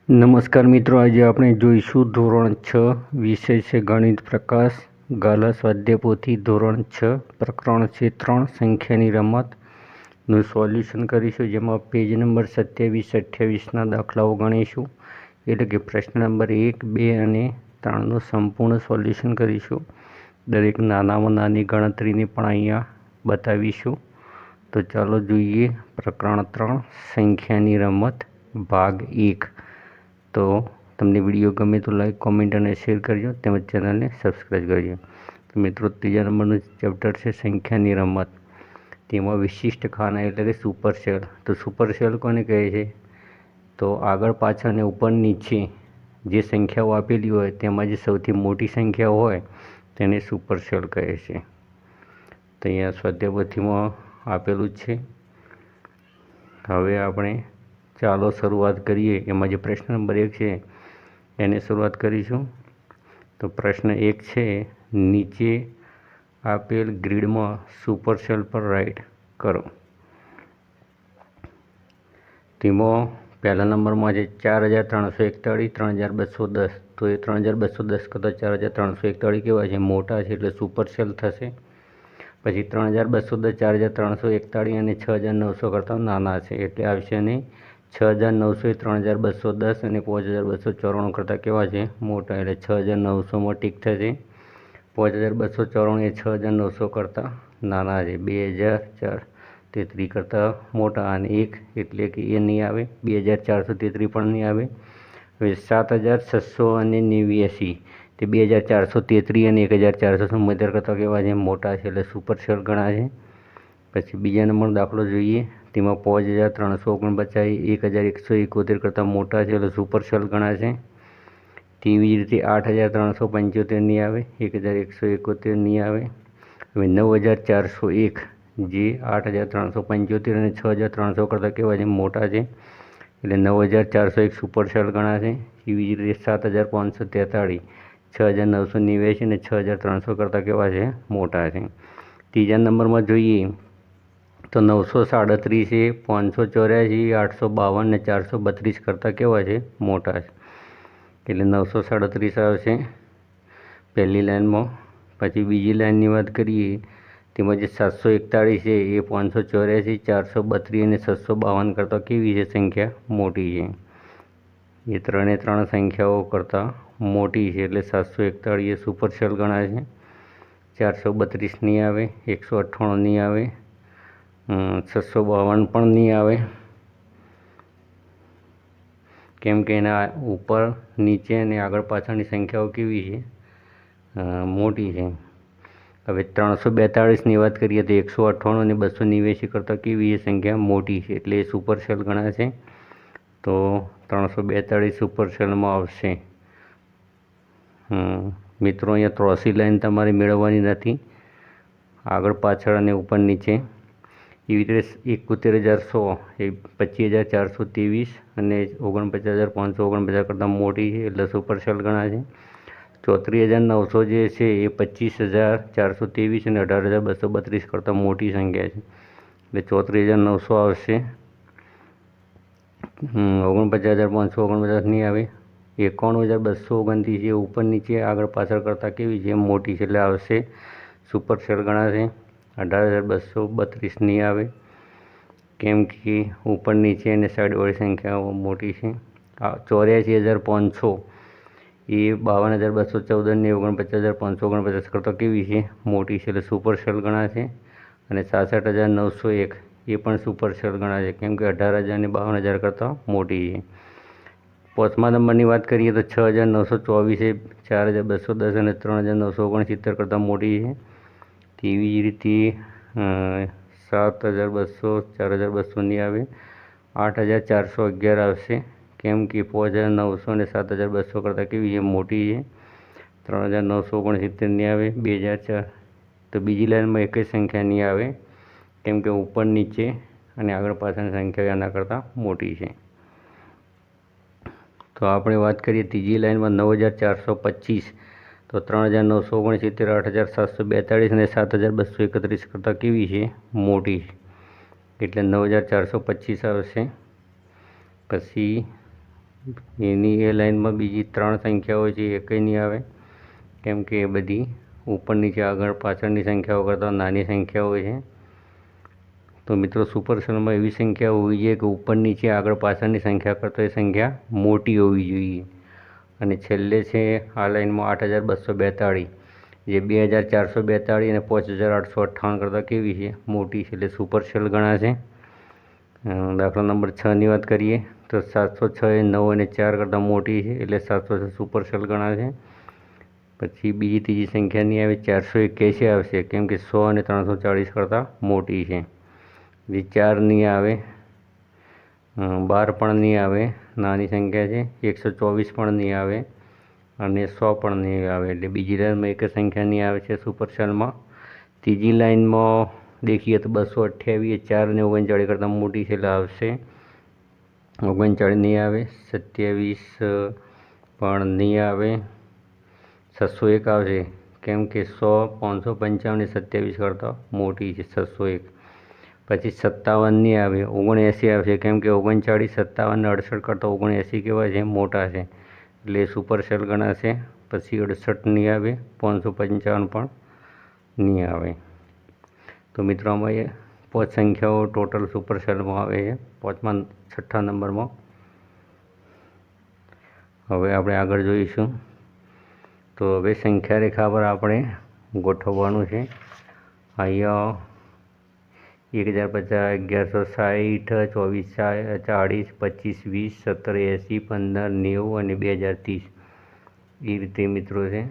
નમસ્કાર મિત્રો, આજે આપણે જોઈશું ધોરણ 6 વિષય છે ગણિત પ્રકાશ ગાલા સ્વાધ્યાય પોથી ધોરણ 6 પ્રકરણ છે 3 સંખ્યાની રમતનું સોલ્યુશન કરીશું, જેમાં પેજ નંબર 27-28ના દાખલાઓ ગણીશું. એટલે કે પ્રશ્ન નંબર 1, 2 અને 3નું સંપૂર્ણ સોલ્યુશન કરીશું. દરેક નાનામાં નાની ગણતરીને પણ અહીંયા બતાવીશું. તો ચાલો જોઈએ પ્રકરણ 3 સંખ્યાની રમત ભાગ 1. તો તમને વિડીયો ગમે તો લાઈક, કોમેન્ટ અને શેર કરજો, તેમજ ચેનલને સબસ્ક્રાઈબ કરજો. તો મિત્રો, ત્રીજા નંબરનું ચેપ્ટર છે સંખ્યાની રમત. તેમાં વિશિષ્ટ ખાના એટલે કે સુપરસેલ. તો સુપરસેલ કોને કહે છે? તો આગળ પાછળ અને ઉપર નીચે જે સંખ્યાઓ આપેલી હોય તેમાં જે સૌથી મોટી સંખ્યા હોય તેને સુપરસેલ કહે છે. તો અહીંયા સ્વાધ્યાય પોથીમાં આપેલું જ છે. હવે આપણે ચાલો શરૂઆત કરીએ. એમાં જે પ્રશ્ન નંબર 1 છે એને શરૂઆત કરીશું. તો પ્રશ્ન 1 છે, નીચે આપેલ ગ્રીડમાં સુપરસેલ પર રાઈટ કરો. તેમાં પહેલા નંબરમાં છે 4341, 3210. તો એ 3210 કરતાં 4341 કેવા છે? મોટા છે, એટલે સુપરસેલ થશે. પછી 3210, 4341 અને 6900 કરતાં નાના છે, એટલે આવશે નહીં. 6900 એ 3210 અને 5294 કરતાં કેવા છે? મોટા, એટલે 6900માં ટીક થશે. 5294 એ 6900 કરતાં નાના છે. 2043 કરતાં મોટા અને 1, એટલે કે એ નહીં આવે. 2433 પણ નહીં આવે. હવે 7689 તે 2433 અને 1470 કરતાં કેવા છે? મોટા છે, એટલે સુપરસેલ ગણા છે. પછી બીજા નંબરનો દાખલો જોઈએ. તેમાં 5349 1171 કરતાં મોટા છે, એટલે સુપરસેલ ગણા છે. તેવી જ રીતે 8375 નહીં આવે, 1171 નહીં આવે. હવે 9401 જે 8375 અને 6300 કરતાં કેવા છે? મોટા છે, એટલે 9401 સુપરસેલ ગણા છે. એવી જ રીતે 7543 6989 અને 6300 કરતાં કેવા છે? મોટા છે. ત્રીજા નંબરમાં જોઈએ તો 937, 584, 852 અને 432 કરતાં કેવા છે? મોટા છે, એટલે 937 આવશે પહેલી લાઈનમાં. પછી બીજી લાઈનની વાત કરીએ, તેમાં જે 741 છે એ 584, 432 અને 652 કરતાં કેવી છે? સંખ્યા મોટી છે. એ 3 સંખ્યાઓ કરતાં મોટી છે, એટલે 741 એ સુપરસેલ ગણાય છે. 432 નહીં આવે, 198 નહીં આવે, 652 પણ નહીં આવે, કેમ કે એના ઉપર નીચે અને આગળ પાછળની સંખ્યાઓ કેવી છે? મોટી છે. હવે 342ની વાત કરીએ તો 198 અને 289 કરતાં કેવી છે? સંખ્યા મોટી છે, એટલે એ સુપરસેલ ગણાશે. તો 342 સુપરસેલમાં આવશે. મિત્રો, અહીંયા 83 લાઈન તમારે મેળવવાની નથી, આગળ પાછળ અને ઉપર નીચે. એવી રીતે 71100 એ 25423 અને 49549 કરતાં મોટી છે, એટલે સુપરસેલ ગણાશે. 34900 જે છે એ 25423 અને 18232 કરતાં મોટી સંખ્યા છે, એટલે 34900 આવશે. 49549 નહીં આવે. 91229 એ ઉપર નીચે આગળ પાછળ કરતાં કેવી છે? મોટી છે, એટલે આવશે સુપરસેલ ગણાશે. 18232 નહીં આવે, કેમ કે ઉપર નીચે અને સાઈડવાળી સંખ્યાઓ મોટી છે. 84500 એ 52214 ને 49549 કરતાં કેવી છે? મોટી છે, એટલે સુપરસેલ ગણાશે. અને 66901 એ પણ સુપરસેલ ગણાશે, કેમ કે 18000 અને 52000 કરતાં મોટી છે. પાંચમા નંબરની વાત કરીએ તો 6924 એ 4210 અને 3969 કરતાં મોટી છે. તેવી જ રીતે 7200, 4200 નહીં આવે. 8411 આવશે, કેમ કે 5900 અને 7200 કરતાં કેવી છે? મોટી છે. 3969 નહીં આવે. 2004 તો બીજી લાઈનમાં એક જ સંખ્યા નહીં આવે, કેમ કે ઉપર નીચે અને આગળ પાછળની સંખ્યા એના કરતાં મોટી છે. તો આપણે વાત કરીએ ત્રીજી લાઈનમાં 9425 તો 3969, 8742 અને 7231 કરતાં કેવી છે? મોટી છે, એટલે 9425 આવશે. પછી એની એ લાઇનમાં બીજી 3 સંખ્યાઓ છે એ કંઈ નહીં આવે, કેમ કે એ બધી ઉપર નીચે આગળ પાછળની સંખ્યાઓ કરતાં નાની સંખ્યાઓ છે. તો મિત્રો સુપર સેલમાં એવી સંખ્યા હોવી જોઈએ કે ઉપર નીચે આગળ પાછળની સંખ્યા કરતાં એ સંખ્યા મોટી હોવી જોઈએ. અને છેલ્લે છે આ લાઇનમાં 8242, જે 2442 અને 5858 કરતાં કેવી છે, મોટી છે, એટલે સુપર સેલ ગણાશે. દાખલા નંબર 6ની વાત કરીએ તો 706 એ 9 અને 4 કરતાં મોટી છે, એટલે 706 સુપર સેલ ગણાશે. પછી બીજી ત્રીજી સંખ્યા નહીં આવે, 481 આવશે, કેમ કે 100 અને 340 કરતાં મોટી છે. જે 4 નહીં આવે, 12 પણ નહીં આવે, નાની સંખ્યા છે. 124 પણ નહીં આવે અને 100 પણ નહીં આવે, એટલે બીજી લાઇનમાં એક સંખ્યા નહીં આવે છે સુપર સેલમાં. ત્રીજી લાઇનમાં દેખીએ તો 228 4 અને 39 કરતાં મોટી છે, એટલે આવશે. 39 નહીં આવે, 27 પણ નહીં આવે, 601 આવશે, કેમ કે 100, 555 અને 27 કરતાં મોટી છે 601. પછી 57 નહીં આવે, 79 આવશે, કેમ કે 39, 57 અને 68 કરતાં 79 કેવા છે, મોટા છે, એટલે સુપર સેલ ગણાશે. પછી 68 નહીં આવે, 555 પણ નહીં આવે. તો મિત્રો આમાં એ 5 સંખ્યાઓ ટોટલ સુપર સેલમાં આવે છે, 6થા નંબરમાં. હવે આપણે આગળ જોઈશું. તો હવે સંખ્યા રેખા પર આપણે ગોઠવવાનું છે. અહીંયા 1050, 1160, 24, 40, 25, 20, 17, 80, 15, 90 અને 2030 એ રીતે મિત્રો છે.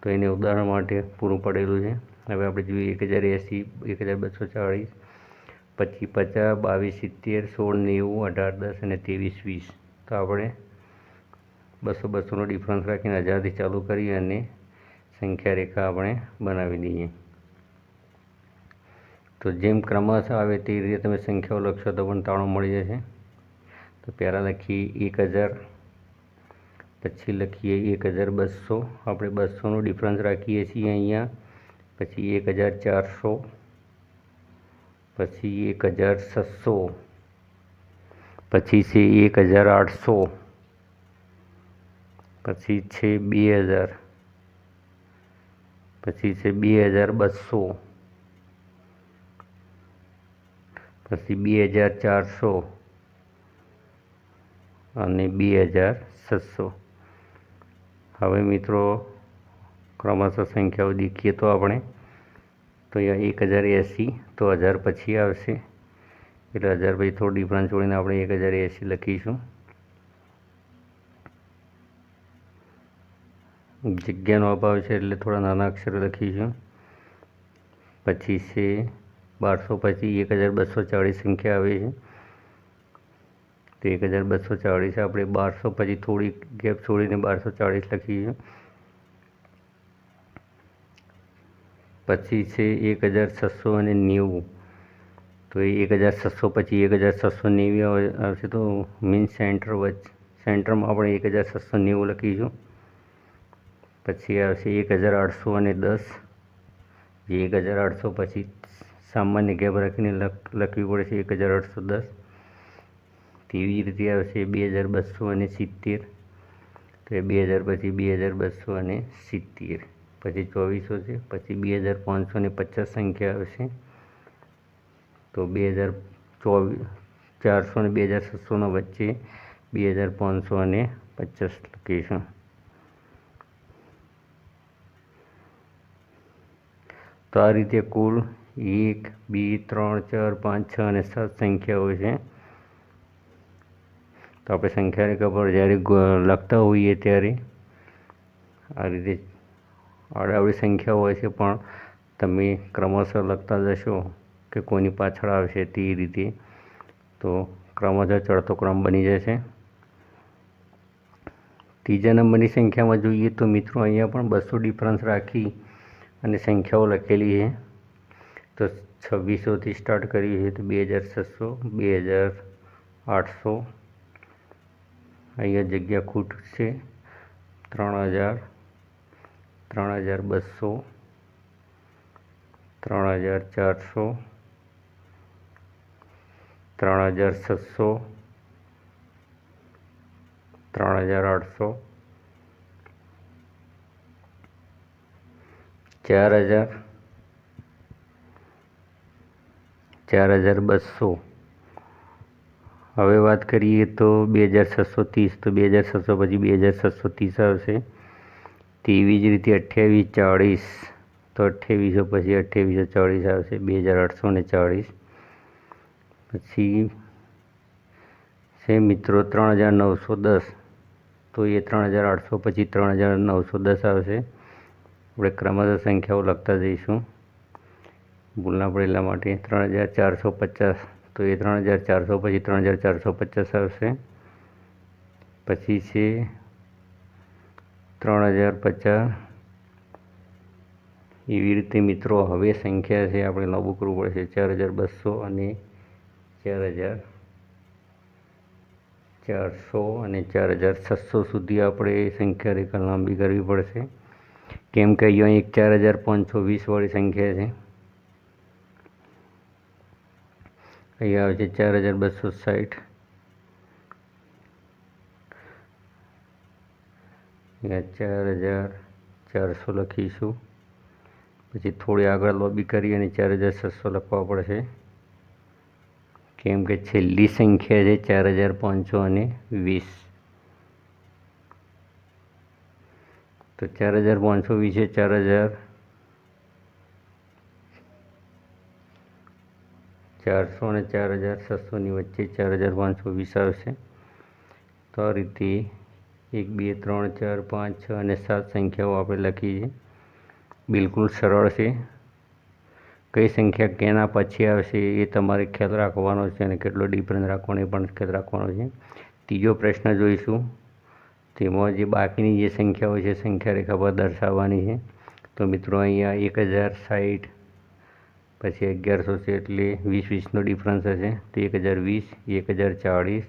તો એને ઉદાહરણ માટે પૂરું પડેલું છે. હવે આપણે જોઈએ 1080, 1240, 25, 50, 22, 70, 16, 90, 18, 10 અને 23, 20. તો આપણે 200-200નો ડિફરન્સ રાખીને 1000થી ચાલુ કરી અને સંખ્યા રેખા આપણે બનાવી દઈએ. તો જેમ ક્રમશ આવે તે રીતે તમે સંખ્યાઓ લખશો તો પણ તાળો મળી જશે. તો પહેલાં લખીએ 1000, પછી લખીએ 1200, આપણે 200નો ડિફરન્સ રાખીએ છીએ અહીંયા. પછી 1400, પછી 1600, પછી છે 1800, પછી છે 2000, પછી છે 2200, પછી 2400 અને 2600. હવે મિત્રો ક્રમશઃ સંખ્યાઓ દેખીએ તો આપણે તો અહીંયા 1080, તો 1000 પછી આવશે, એટલે 1000 પછી થોડું ડિફરન્સ છોડીને આપણે 1080 લખીશું. જગ્યાનો અભાવ છે એટલે થોડા નાના અક્ષર લખીશું. પછી છે 1200, પછી 1240 સંખ્યા આવે છે, તો 1240 આપણે 1200 પછી થોડી ગેપ છોડીને 1240 લખીશું. પછી છે 1690, તો એ 1600 પછી 1690 આવશે, તો મીન્સ સેન્ટરમાં આપણે 1690 લખીશું. પછી આવશે 1810, જે 1800 પછી સામાન્ય ગેપ રાખીને લખવી પડશે 1810. તેવી રીતે આવશે 2270, તો એ 2000 પછી 2270, પછી 2400 છે, પછી 2550 સંખ્યા આવશે, તો 2400 અને 2700 વચ્ચે 2550 લખીશું. તો આ રીતે કુલ 1, 2, 3, 4, 5, 6 અને 7 સંખ્યાઓ છે. તો આપણે સંખ્યા રેખા પર જ્યારે લખતા હોઈએ ત્યારે આ રીતે આડાવડી સંખ્યાઓ હોય છે, પણ તમે ક્રમશઃ લખતા જશો કે કોની પાછળ આવશે તે રીતે, તો ક્રમશઃ ચડતો ક્રમ બની જશે. ત્રીજા નંબરની સંખ્યામાં જોઈએ તો મિત્રો અહીંયા પણ 200 ડિફરન્સ રાખી અને સંખ્યાઓ લખેલી છે. તો 2600થી સ્ટાર્ટ કરી છે, તો 2600, 2800, અહીંયા જગ્યા ખૂટ છે, 3000, 3200, 3400, 3600, 3800, 4000, 4200. હવે વાત કરીએ તો 2630, તો 2600 પછી 2630 આવશે. તેવી જ રીતે 2840, તો 2800 પછી 2840 આવશે. 2840 પછી છે મિત્રો 3910, તો એ 3800 પછી 3910 આવશે. આપણે ક્રમશઃ સંખ્યાઓ લખતા જઈશું, ભૂલ ના પડે એટલા માટે. 3450, તો એ 3400 પછી 3450 આવશે. પછી છે 3050. એવી રીતે મિત્રો હવે સંખ્યા છે આપણે લાંબુ કરવું પડશે. 4200 અને 4400 અને 4600 સુધી આપણે સંખ્યા રેખા લાંબી કરવી પડશે, કેમ કે અહીંયા એક 4520 વાળી સંખ્યા છે. અહીંયા આવે છે 4260, અહીંયા 4400 લખીશું. પછી થોડી આગળ લોબી કરી અને 4600 લખવા પડશે, કેમ કે છેલ્લી સંખ્યા છે 4520. તો 4520 છે 4400 અને 4600ની વચ્ચે 4520 આવશે. તો આ રીતે 1 2 3 4 5 6 અને 7 સંખ્યાઓ આપણે લખી છે. બિલકુલ સરળ છે. કઈ સંખ્યા કેના પછી આવશે એ તમારે ખ્યાલ રાખવાનો છે, અને કેટલો ડિફરન્સ રાખવાનો એ પણ ખ્યાલ રાખવાનો છે. ત્રીજો પ્રશ્ન જોઈશું, તેમાં જે બાકીની જે સંખ્યાઓ છે સંખ્યા રેખા પર દર્શાવવાની છે. તો મિત્રો અહીંયા 1060 પછી 1100 છે, એટલે 20નો ડિફરન્સ હશે. તો 1020, 1040,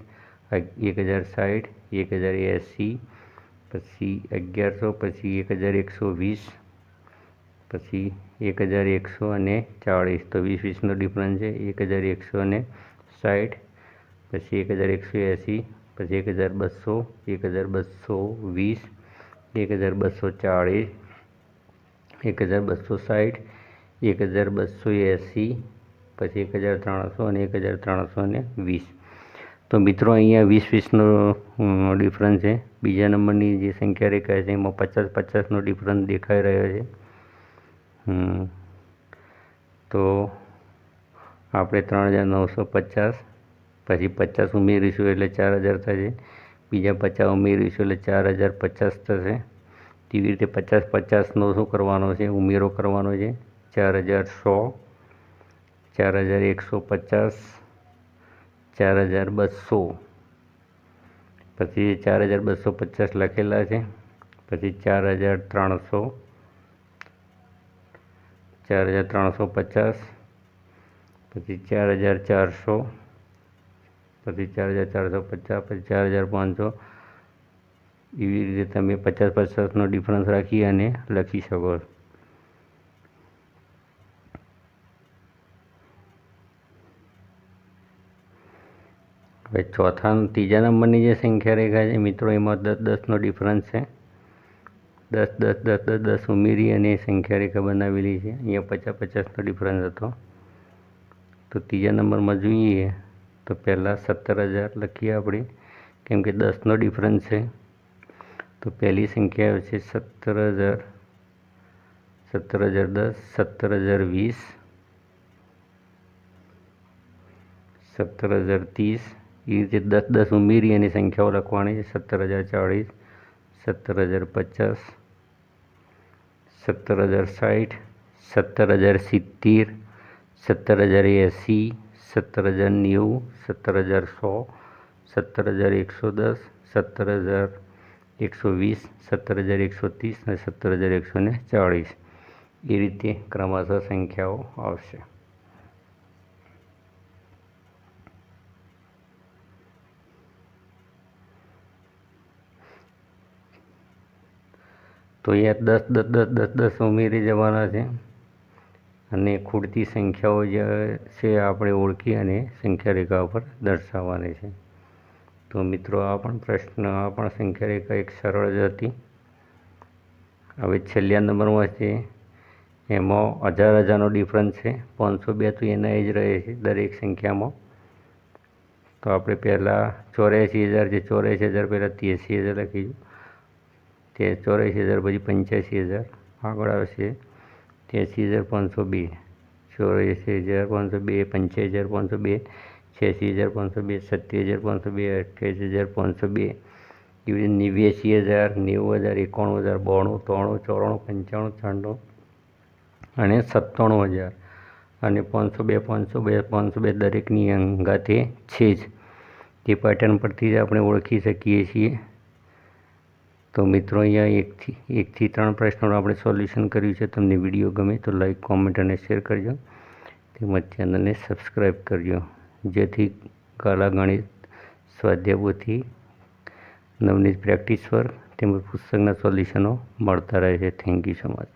1060, 1080, પછી 1100, પછી 1120, પછી 1100 અને 40. તો 20નો ડિફરન્સ છે. 1100 અને 60, પછી 1180, પછી 1200, 1220, 1240, 1260, 1280, પછી 1300 અને 1320. તો મિત્રો અહીંયા 20નો ડિફરન્સ છે. બીજા નંબરની જે સંખ્યા રેખા છે એમાં 50-50નો ડિફરન્સ દેખાઈ રહ્યો છે. તો આપણે 3950, પછી 50 ઉમેરીશું એટલે 4000 થશે. બીજા 50 ઉમેરીશું એટલે 4050 થશે. તેવી રીતે 50-50નો શું કરવાનો છે, ઉમેરો કરવાનો છે. 4100, 4150, 4200, પછી 4250 લખેલા છે. પછી 4300, 4350, પછી 4400, પછી 4450, પછી 4500. એવી રીતે તમે 50-50નો ડિફરન્સ રાખી અને લખી શકો. હવે ત્રીજા નંબરની જે સંખ્યા રેખા છે મિત્રો, એમાં 10-10નો ડિફરન્સ છે. 10 ઉમેરી અને સંખ્યા રેખા બનાવેલી છે. અહીંયા 50-50નો ડિફરન્સ હતો. તો ત્રીજા નંબરમાં જોઈએ તો પહેલાં 17000 લખીએ આપણે, કેમ કે 10નો ડિફરન્સ છે. તો પહેલી સંખ્યા છે 17000, 17010, 17020, 17030. એ રીતે 10 ઉમેરી અને સંખ્યાઓ લખવાની છે. 17040, 17050, 17060, 17070, 17080, 17090, 17100, 17110, 17120, 17130 અને 17140. એ રીતે ક્રમશઃ સંખ્યાઓ આવશે. તો અહીંયા 10 ઉમેરી જવાના છે, અને ખૂટતી સંખ્યાઓ જે છે આપણે ઓળખી અને સંખ્યા રેખા ઉપર દર્શાવવાની છે. તો મિત્રો આ પણ સંખ્યા રેખા એક સરળ જ હતી. હવે છેલ્લા નંબરમાં છે, એમાં 1000નો ડિફરન્સ છે. 502 તો એના જ રહે છે દરેક સંખ્યામાં. તો આપણે પહેલાં 84,000 છે, 84,000 પહેલાં 83,000 લખીશું. તે 84,000 પછી 85,000 આગળ આવશે 83,502, 84,502, 85,502, 86,502, 87,502, 88,502, એવી રીતે 89,000, 90,000, 91,000, 92,000, 93,000, 94,000, 95,000, 96,000 અને 97,000 અને 502 દરેકની અંગાતે છે જ. તે પેટર્ન પરથી જ આપણે ઓળખી શકીએ છીએ. તો મિત્રો અહીંયા એકથી 3 પ્રશ્નોનું આપણે સોલ્યુશન કર્યું છે. તમને વિડીયો ગમે તો લાઈક, કોમેન્ટ અને શેર કરજો. તેમજ ચેનલને સબસ્ક્રાઈબ કરજો, જેથી ગાલા ગણિત, સ્વાધ્યાય પોથી, નવનીત પ્રેક્ટિસ વર્ક તેમજ પુસ્તકના સોલ્યુશનો મળતા રહે છે. Thank you so much.